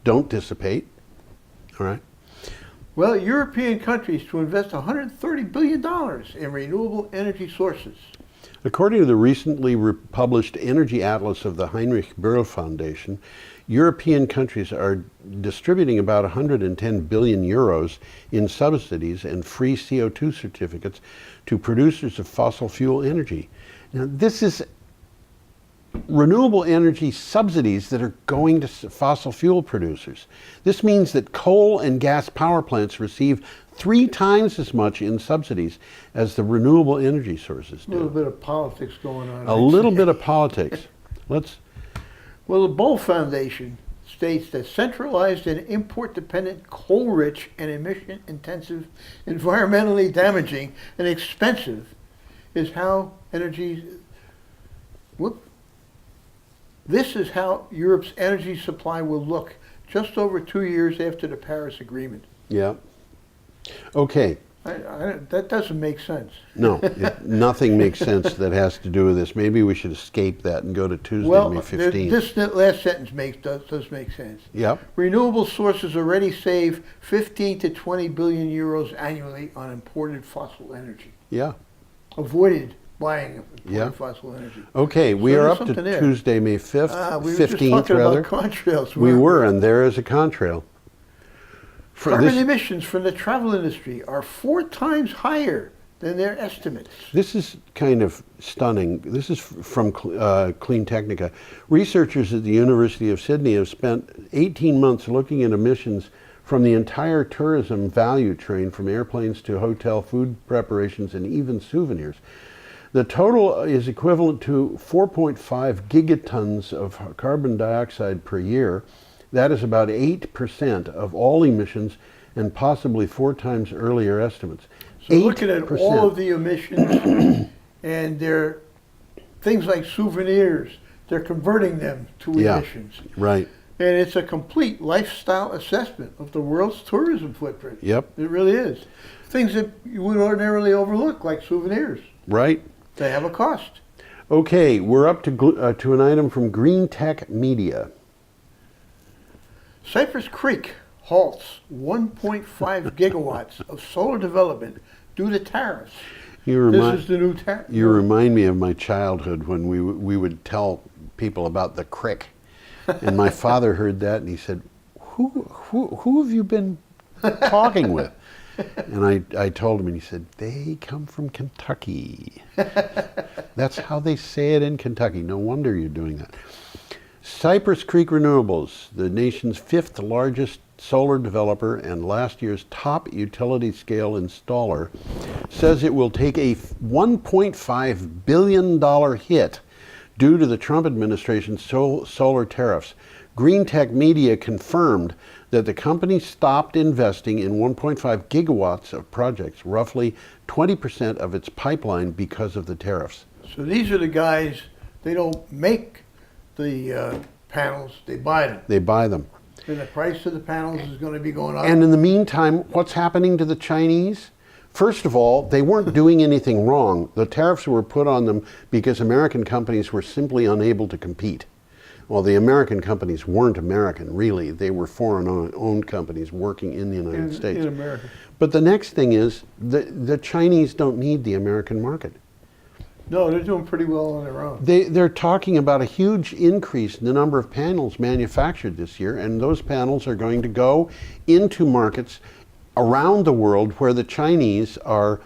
don't dissipate. All right. Well, European countries to invest $130 billion in renewable energy sources. According to the recently published Energy Atlas of the Heinrich Böll Foundation, European countries are distributing about 110 billion euros in subsidies and free CO2 certificates to producers of fossil fuel energy. Now, this is renewable energy subsidies that are going to fossil fuel producers. This means that coal and gas power plants receive 3 times as much in subsidies as the renewable energy sources do. A little bit of politics going on. A little bit of politics. Well, the Böll Foundation states that centralized and import-dependent, coal-rich and emission-intensive, environmentally damaging and expensive is how This is how Europe's energy supply will look just over 2 years after the Paris Agreement. Yeah. Okay. That doesn't make sense. No, nothing makes sense that has to do with this. Maybe we should escape that and go to Tuesday, May 15th. This last sentence does make sense. Yep. Renewable sources already save 15 to 20 billion euros annually on imported fossil energy. Yeah. Avoided buying of imported Yeah. fossil energy. Okay, we are up to there. Tuesday, May 5th, We were 15th just talking rather. about contrails. We were, and there is a contrail. Carbon emissions from the travel industry are 4 times higher than their estimates. This is kind of stunning. This is from Clean Technica. Researchers at the University of Sydney have spent 18 months looking at emissions from the entire tourism value chain, from airplanes to hotel food preparations and even souvenirs. The total is equivalent to 4.5 gigatons of carbon dioxide per year. That is about 8% of all emissions and possibly 4 times earlier estimates. So looking at all of the emissions and their things like souvenirs, they're converting them to Yeah. emissions. Right. And it's a complete lifestyle assessment of the world's tourism footprint. Yep. It really is. Things that you would ordinarily overlook, like souvenirs. Right. They have a cost. Okay, we're up to an item from Green Tech Media. Cypress Creek halts 1.5 gigawatts of solar development due to tariffs. This is the new tariff. You remind me of my childhood when we would tell people about the crick. And my father heard that and he said, who have you been talking with? And I told him and he said, they come from Kentucky. That's how they say it in Kentucky. No wonder you're doing that. Cypress Creek Renewables, the nation's 5th largest solar developer and last year's top utility scale installer, says it will take a $1.5 billion hit due to the Trump administration's solar tariffs. Green Tech Media confirmed that the company stopped investing in 1.5 gigawatts of projects, roughly 20% of its pipeline, because of the tariffs. So these are the guys, they don't make the panels, they buy them. They buy them. And the price of the panels is going to be going up. And in the meantime, what's happening to the Chinese? First of all, they weren't doing anything wrong. The tariffs were put on them because American companies were simply unable to compete. Well, the American companies weren't American, really. They were foreign-owned companies working in the United States. In America. But the next thing is, the Chinese don't need the American market. No, they're doing pretty well on their own. They're talking about a huge increase in the number of panels manufactured this year, and those panels are going to go into markets around the world where the Chinese are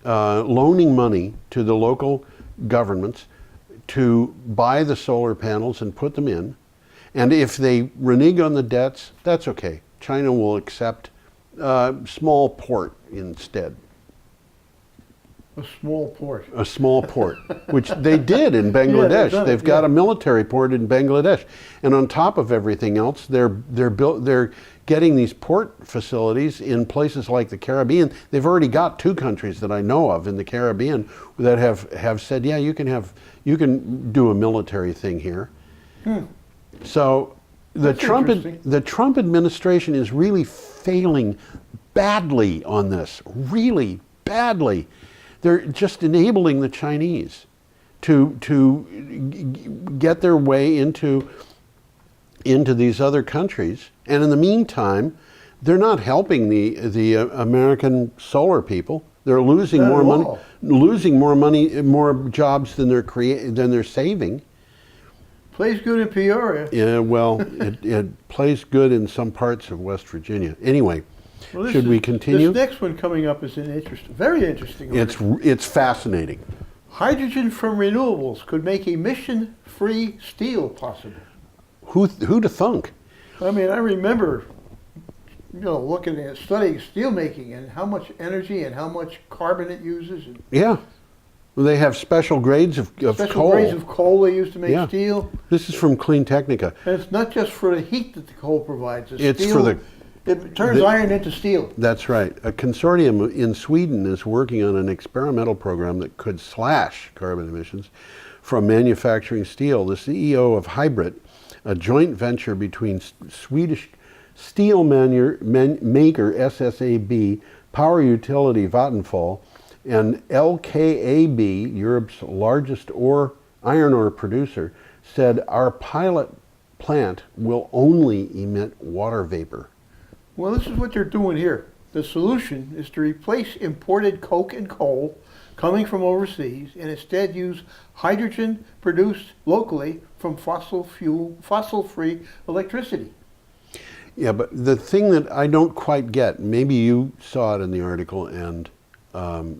loaning money to the local governments to buy the solar panels and put them in. And if they renege on the debts, that's okay. China will accept small port instead. A small port. A small port, which they did in Bangladesh. Yeah, they've got a military port in Bangladesh, and on top of everything else, they're getting these port facilities in places like the Caribbean. They've already got 2 countries that I know of in the Caribbean that have said, yeah, you can do a military thing here. So the Trump administration is really failing badly on this, really badly. They're just enabling the Chinese to get their way into these other countries, and in the meantime, they're not helping the American solar people. They're losing more money, more jobs than they're saving. Plays good in Peoria. Yeah, well, it plays good in some parts of West Virginia. Anyway. Well, should we continue? This next one coming up is very interesting. It's fascinating. Hydrogen from renewables could make emission-free steel possible. Who'd have thunk? I mean, I remember, looking at studying steelmaking and how much energy and how much carbon it uses. Yeah. Well, they have special grades of coal. Special grades of coal they use to make steel. This is from Clean Technica. And it's not just for the heat that the coal provides. It turns iron into steel. That's right. A consortium in Sweden is working on an experimental program that could slash carbon emissions from manufacturing steel. The CEO of Hybrid, a joint venture between Swedish steel maker SSAB, power utility Vattenfall, and LKAB, Europe's largest iron ore producer, said our pilot plant will only emit water vapor. Well, this is what they're doing here. The solution is to replace imported coke and coal coming from overseas and instead use hydrogen produced locally from fossil-free electricity. Yeah, but the thing that I don't quite get, maybe you saw it in the article and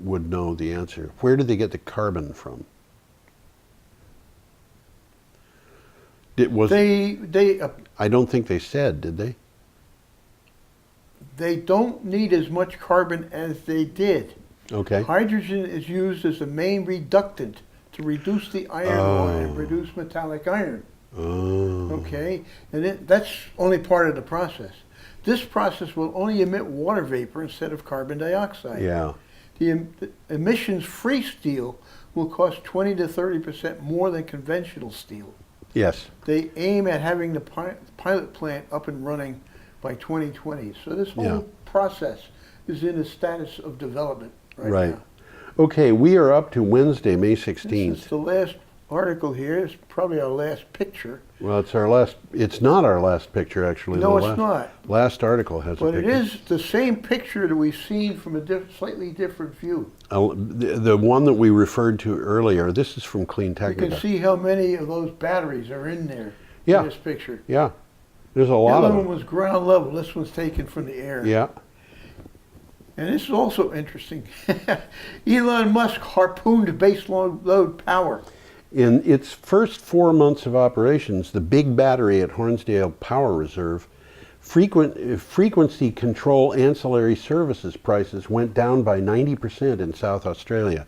would know the answer. Where did they get the carbon from? I don't think they said, did they? They don't need as much carbon as they did. Okay. Hydrogen is used as a main reductant to reduce the iron ore and produce metallic iron. Okay, and that's only part of the process. This process will only emit water vapor instead of carbon dioxide. Yeah. The emissions-free steel will cost 20 to 30% more than conventional steel. Yes. They aim at having the pilot plant up and running by 2020. So this whole process is in a status of development right now. Okay, we are up to Wednesday, May 16th. This is the last article here. It's probably our last picture. Well, it's our last. It's not our last picture, actually. No, it's not. Last article has a picture. But it is the same picture that we've seen from a slightly different view. The one that we referred to earlier, this is from Clean Technica. You can see how many of those batteries are in there in this picture. Yeah, there's a lot of them. The other one was ground level. This one's taken from the air. Yeah. And this is also interesting. Elon Musk harpooned baseload power. In its first 4 months of operations, the big battery at Hornsdale Power Reserve, frequency control ancillary services prices went down by 90% in South Australia.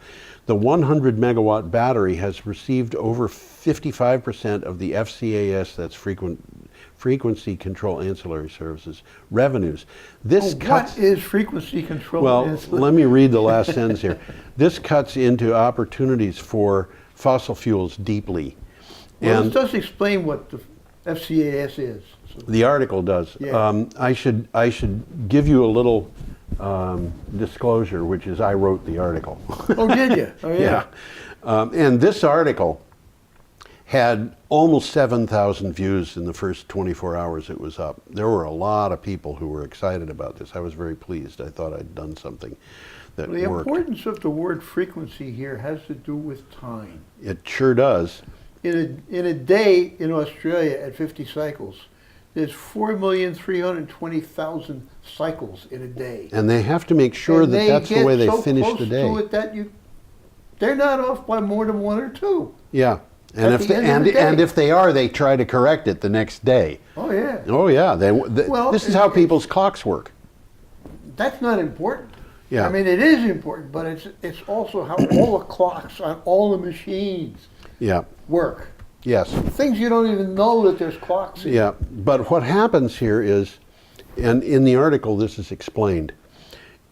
The 100 megawatt battery has received over 55% of the FCAS, that's frequency control ancillary services, revenues. What is frequency control? Well, let me read the last sentence here. This cuts into opportunities for fossil fuels deeply. Well, this does explain what the FCAS is. So. The article does. Yeah. I should give you a little disclosure, which is I wrote the article. Oh, did you? Oh, yeah. And this article had almost 7,000 views in the first 24 hours it was up. There were a lot of people who were excited about this. I was very pleased. I thought I'd done something that worked. The importance of the word frequency here has to do with time. It sure does. In a day in Australia at 50 cycles, there's 4,320,000 cycles in a day. And they have to make sure that that's the way they finish the day. So that they're not off by more than 1 or 2. Yeah. And if they are, they try to correct it the next day. Oh yeah. Oh yeah. This is how people's clocks work. That's not important. Yeah. I mean, it is important, but it's also how all the clocks on all the machines work. Yes. Things you don't even know that there's clocks in. Yeah. But what happens here is, and in the article this is explained,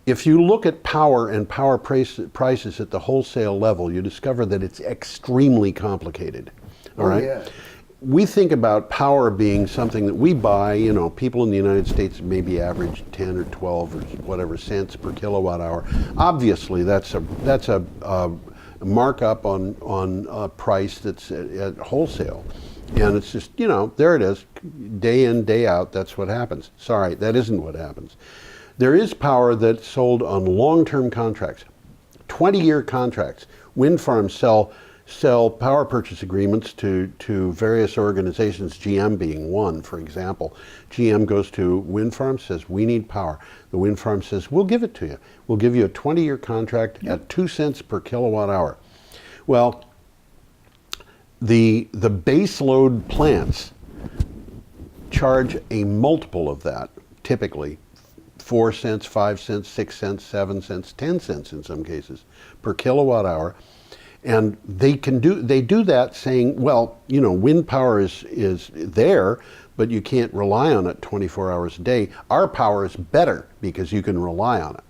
if you look at power and power prices at the wholesale level, you discover that it's extremely complicated. All right? Yeah. We think about power being something that we buy, you know, people in the United States maybe average 10 or 12 or whatever cents per kilowatt hour. Obviously, that's a markup on a price that's at wholesale. And it's just, you know, there it is, day in, day out, that's what happens. Sorry, that isn't what happens. There is power that's sold on long-term contracts, 20-year contracts. Wind farms sell power purchase agreements to various organizations, GM being one, for example. GM goes to wind farm, says, we need power. The wind farm says, we'll give it to you. We'll give you a 20-year contract at 2 cents per kilowatt hour. Well, the baseload plants charge a multiple of that, typically 4 cents, 5 cents, 6 cents, 7 cents, 10 cents in some cases per kilowatt hour. And they do that saying, well, you know, wind power is there, but you can't rely on it 24 hours a day. Our power is better because you can rely on it.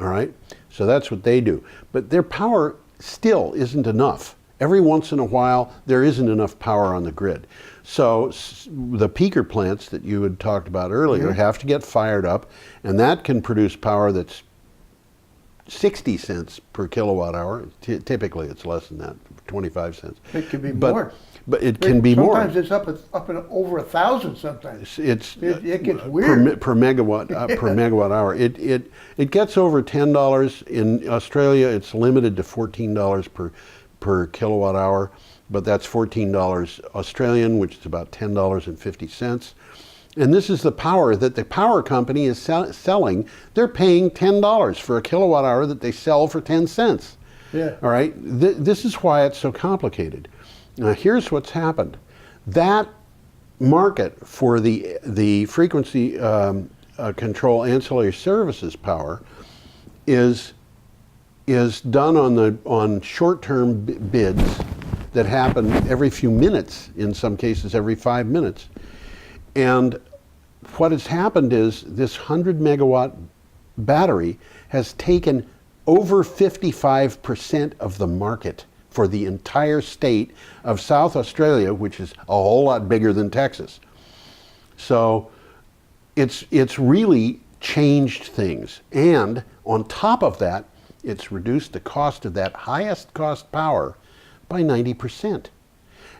All right? So that's what they do. But their power still isn't enough. Every once in a while, there isn't enough power on the grid. So the peaker plants that you had talked about earlier have to get fired up, and that can produce power that's 60 cents per kilowatt hour. Typically, it's less than that, 25 cents. It could be more. But it can be more. Sometimes it's up and over 1,000. Sometimes it gets per weird megawatt per megawatt hour. It gets over $10 in Australia. It's limited to $14 per kilowatt hour, but that's $14 Australian, which is about $10.50. And this is the power that the power company is selling. They're paying $10 for a kilowatt hour that they sell for 10 cents. Yeah. All right. This is why it's so complicated. Now, here's what's happened. That market for the frequency control ancillary services power is done on short-term bids that happen every few minutes, in some cases every 5 minutes. And what has happened is this 100 megawatt battery has taken over 55% of the market for the entire state of South Australia, which is a whole lot bigger than Texas. So it's really changed things. And on top of that, it's reduced the cost of that highest cost power by 90%.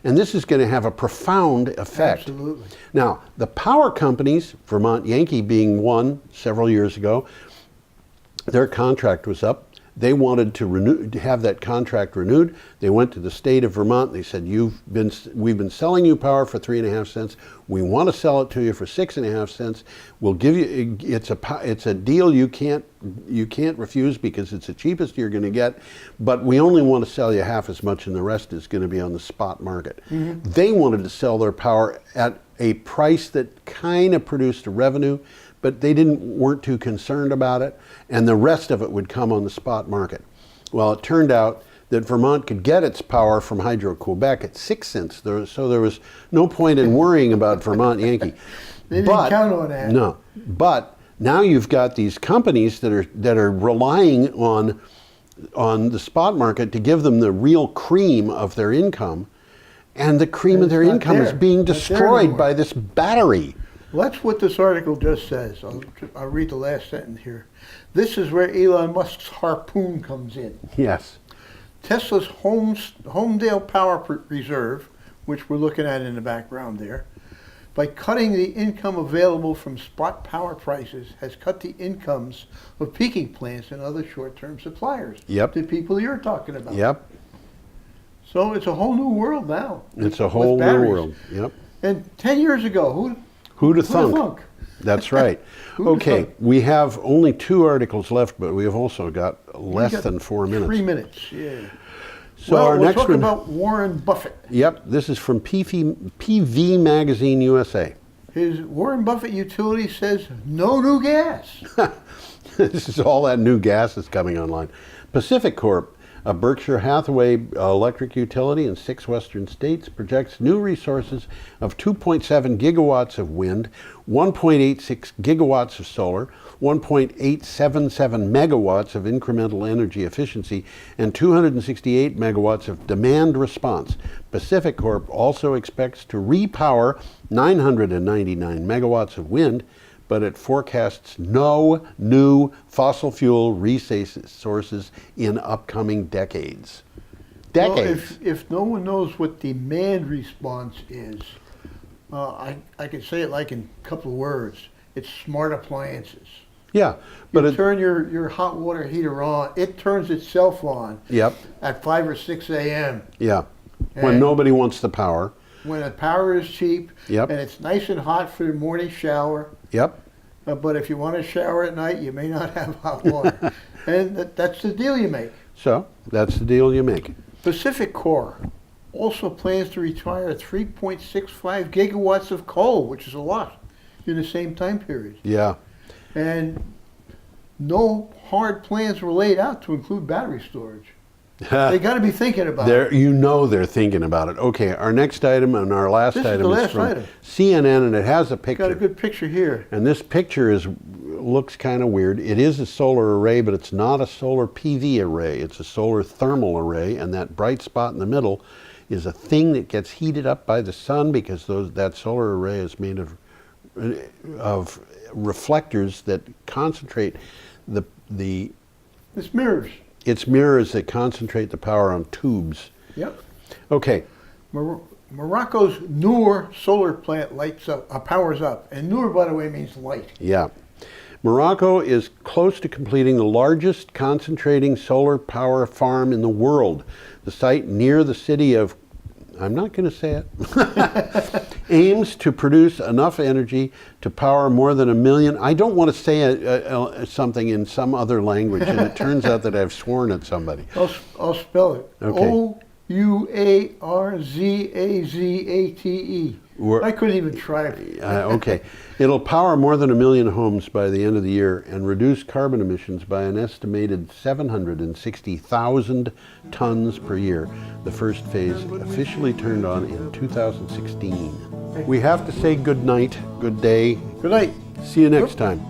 And this is going to have a profound effect. Absolutely. Now, the power companies, Vermont Yankee being one several years ago, their contract was up. They wanted to have that contract renewed. They went to the state of Vermont. They said, we've been selling you power for 3.5 cents. We want to sell it to you for 6.5 cents. We'll give you. It's a deal you can't refuse because it's the cheapest you're going to get. But we only want to sell you half as much, and the rest is going to be on the spot market. Mm-hmm. They wanted to sell their power at a price that kind of produced a revenue, but they weren't too concerned about it, and the rest of it would come on the spot market. Well, it turned out that Vermont could get its power from Hydro-Quebec at 6 cents, so there was no point in worrying about Vermont Yankee. They didn't count on that. No, but now you've got these companies that are relying on the spot market to give them the real cream of their income, and the cream of their income is being destroyed by this battery. Well, that's what this article just says. I'll read the last sentence here. This is where Elon Musk's Harpoon comes in. Yes. Tesla's Homedale Power Reserve, which we're looking at in the background there, by cutting the income available from spot power prices, has cut the incomes of peaking plants and other short-term suppliers. Yep. The people you're talking about. Yep. So it's a whole new world now. It's a whole new world. Yep. And 10 years ago, Who'd have thunk? That's right. Okay, we have only 2 articles left, but we have also got less than 4 minutes. 3 minutes, yeah. So well, our we'll next talk one, about Warren Buffett. Yep, this is from PV Magazine USA. His Warren Buffett utility says no new gas. This is all that new gas that's coming online. Pacific Corp, a Berkshire Hathaway electric utility in 6 western states, projects new resources of 2.7 gigawatts of wind, 1.86 gigawatts of solar, 1.877 megawatts of incremental energy efficiency, and 268 megawatts of demand response. Pacific Corp also expects to repower 999 megawatts of wind, but it forecasts no new fossil fuel resources in upcoming decades. Decades. Well, if no one knows what demand response is, I can say it like in a couple of words. It's smart appliances. Yeah, but you turn your hot water heater on, it turns itself on. Yep. At 5 or 6 a.m. Yeah, when nobody wants the power. When the power is cheap. Yep. And it's nice and hot for the morning shower. Yep. But if you want to shower at night, you may not have hot water. And that's the deal you make. So, that's the deal you make. Pacific Corp also plans to retire 3.65 gigawatts of coal, which is a lot, in the same time period. Yeah. And no hard plans were laid out to include battery storage. They got to be thinking about it. You know they're thinking about it. Okay, our next item and our last item is from CNN, and it has a picture. Got a good picture here. And this picture looks kind of weird. It is a solar array, but it's not a solar PV array. It's a solar thermal array, and that bright spot in the middle is a thing that gets heated up by the sun because that solar array is made of reflectors that concentrate It's mirrors. It's mirrors that concentrate the power on tubes. Yep. Okay. Morocco's Noor solar plant powers up. And Noor, by the way, means light. Yeah. Morocco is close to completing the largest concentrating solar power farm in the world. The site near the city of, I'm not going to say it, aims to produce enough energy to power more than 1 million. I don't want to say something in some other language, and it turns out that I've sworn at somebody. I'll spell it. Okay. Ouarzazate. I couldn't even try it. Okay. It'll power more than 1 million homes by the end of the year and reduce carbon emissions by an estimated 760,000 tons per year. The first phase officially turned on in 2016. We have to say good night, good day. Good night. See you next time.